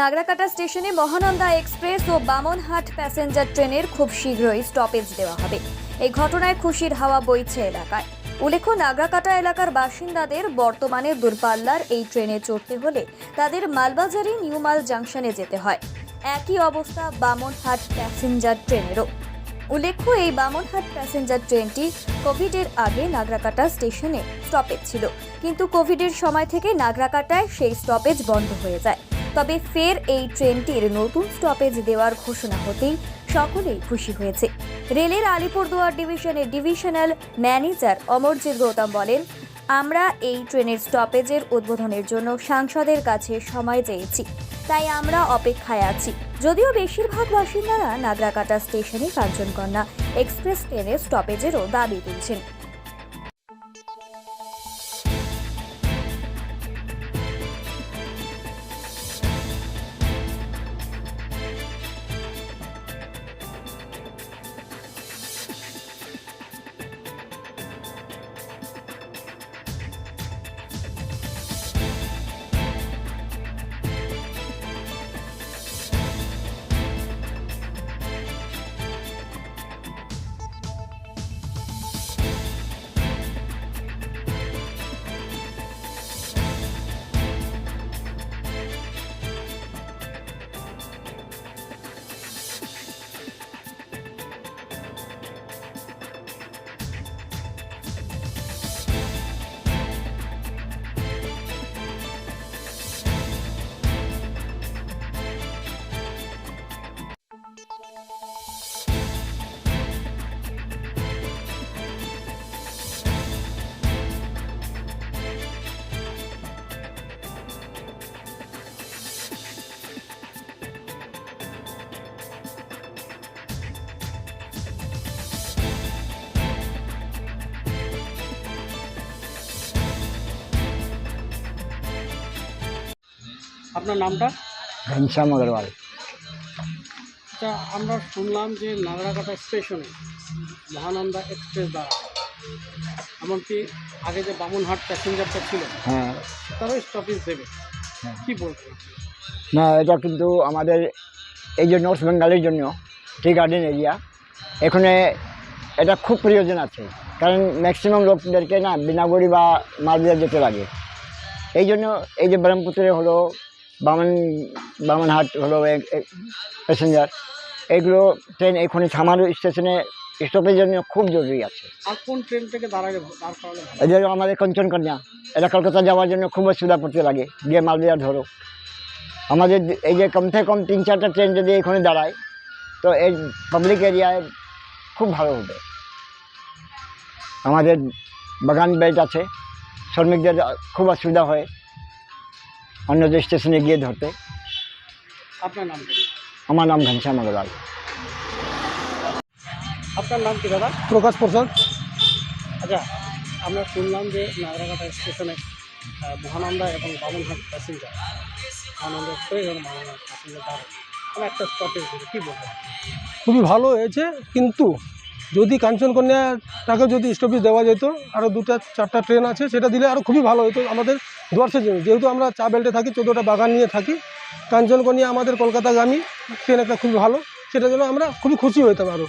নাগরাকাটা স্টেশনে মহানন্দা এক্সপ্রেস ও বামনহাট প্যাসেঞ্জার ট্রেনের খুব শীঘ্রই স্টপেজ দেওয়া হবে। এই ঘটনায় খুশির হাওয়া বইছে এলাকায়। উল্লেখ্য, নাগরাকাটা এলাকার বাসিন্দাদের বর্তমানে দূরপাল্লার এই ট্রেনে চড়তে হলে তাদের মালবাজারি নিউমাল জাংশনে যেতে হয়। একই অবস্থা বামনহাট প্যাসেঞ্জার ট্রেনেরও। উল্লেখ্য, এই বামনহাট প্যাসেঞ্জার ট্রেনটি কোভিডের আগে নাগরাকাটা স্টেশনে স্টপেজ ছিল, কিন্তু কোভিডের সময় থেকে নাগরাকাটায় সেই স্টপেজ বন্ধ হয়ে যায়। তবে ফের এই ট্রেনটির নতুন স্টপেজ দেওয়ার ঘোষণা হতেই সকলেই খুশি হয়েছে। রেলের আলিপুরদুয়ার ডিভিশনের ডিভিশনাল ম্যানেজার অমরজিৎ গৌতম বলেন, আমরা এই ট্রেনের স্টপেজের উদ্বোধনের জন্য সাংসদের কাছে সময় চেয়েছি, তাই আমরা অপেক্ষায় আছি। যদিও বেশিরভাগ বাসিন্দারা নাগরাকাটা স্টেশনে কাঞ্চনকন্যা এক্সপ্রেস ট্রেনের স্টপেজেরও দাবি তুলছেন। আপনার নামটা? ঘনশ্যাম अग्रवाल। আচ্ছা, আমরা শুনলাম যে নাগরাকাটা স্টেশনে মহানন্দা এক্সপ্রেস দ্বারা এমনকি আগে যে বামনহাট প্যাসেঞ্জারটা ছিল হ্যাঁ তারাও স্টপেজ দেবে, হ্যাঁ। কি বলবেন? না, এটা কিন্তু আমাদের এই যে নর্থ বেঙ্গলের জন্য টি গার্ডেন এরিয়া, এখানে এটা খুব প্রয়োজন আছে, কারণ ম্যাক্সিমাম লোকদেরকে না বিনাগড়ি বা মালবিয়া যেতে লাগে। এই জন্য এই যে ব্রহ্মপুত্রে হলো, বামনহাট হলো প্যাসেঞ্জার, এইগুলো ট্রেন এখানে থামার স্টেশনে স্টপের জন্য খুব জরুরি আছে। আর কোন ট্রেন থেকে দাঁড় করালে ভালো? এই যে আমাদের কাঞ্চনকন্যা, এটা কলকাতা যাওয়ার জন্য খুব অসুবিধা পড়তে লাগে, গিয়ে মালবিয়া ধরো। আমাদের এই যে কমসে কম 3-4টা ট্রেন যদি এখানে দাঁড়ায় তো এই পাবলিক এরিয়ায় খুব ভালো হবে। আমাদের বাগান বেল্ট আছে, শ্রমিকদের খুব অসুবিধা হয় অন্য যে স্টেশনে গিয়ে ধরতে। আপনার নাম কি? আমার নাম ঘনশ্যাম अग्रवाल। আপনার নাম কি দাদা? প্রকাশ প্রসাদ। আচ্ছা, আমরা শুনলাম যে নাগরাকাটা স্টেশনে মহানন্দা এবং বামনহাট প্যাসেঞ্জার, মহানন্দা এক্সপ্রেস এবং বামনহাট প্যাসেঞ্জার দ্বারা একটা স্টপেজ দেবে, কী বলবেন? খুবই ভালো হয়েছে, কিন্তু যদি কাঞ্চনকন্যাটাকে যদি স্টপেজ দেওয়া যেত, আরও 2-4টা ট্রেন আছে, সেটা দিলে আরও খুবই ভালো হতো আমাদের ডুয়ার্সের জন্য। যেহেতু আমরা চা বেল্টে থাকি, 14টা বাগান নিয়ে থাকি, কাঞ্চনকন্যা আমাদের কলকাতাগামী ট্রেন একটা খুবই ভালো, সেটার জন্য আমরা খুবই খুশি হইতাম। আরও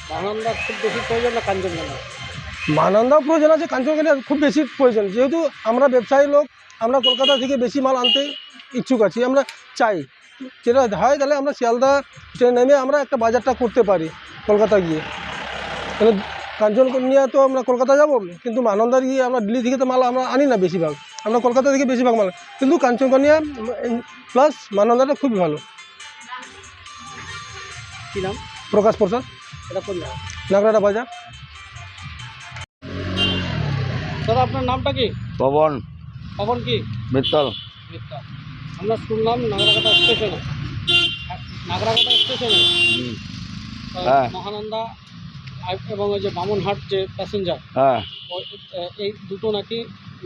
মহানন্দা খুব বেশি প্রয়োজন না কাঞ্চনজঙ্ঘা? মহানন্দাও প্রয়োজন আছে, কাঞ্চনকন্যা খুব বেশি প্রয়োজন। যেহেতু আমরা ব্যবসায়ী লোক, আমরা কলকাতা থেকে বেশি মাল আনতে ইচ্ছুক আছি, আমরা চাই যেটা হয় তাহলে আমরা শিয়ালদা ট্রেন নেমে আমরা একটা বাজারটা করতে পারি কলকাতা গিয়ে। কাঞ্চনকন্যা তো আমরা কলকাতা যাব, কিন্তু মহানন্দার গিয়ে আমরা দিল্লি থেকে তো মাল আমরা আনি না, বেশিরভাগ আমরা কলকাতা থেকে বেশিরভাগ মাল, কিন্তু কাঞ্চনকন্যা প্লাস মহানন্দাটা খুবই ভালো। কী নাম? প্রকাশ প্রসাদ। এটা কোন জায়গা? নাগরাটা বাজার। দাদা, আপনার নামটা কি? পবন কখন কি? মিত্তল। আমরা শুনলাম নাগরাকাটা স্টেশনে হ্যাঁ। মহানন্দা এবং ওই যে বামনহাট যে প্যাসেঞ্জার, হ্যাঁ এই দুটো নাকি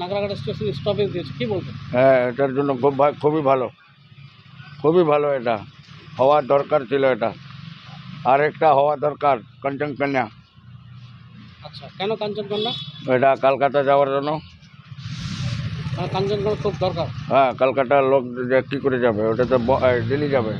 নাগরাকাটা স্টেশনে স্টপেজ দিয়েছে, কী বলবেন? হ্যাঁ, এটার জন্য খুবই ভালো, এটা হওয়ার দরকার ছিল, এটা আর একটা হওয়া দরকার কাঞ্চনকন্যা। আচ্ছা, কেন কাঞ্চনকন্যা? এটা কলকাতা যাওয়ার জন্য। কাঞ্চনগঞ্জ খুব দরকার। হ্যাঁ, কলকাতার লোক যে কী করে যাবে, ওটা তো দিল্লি যাবে।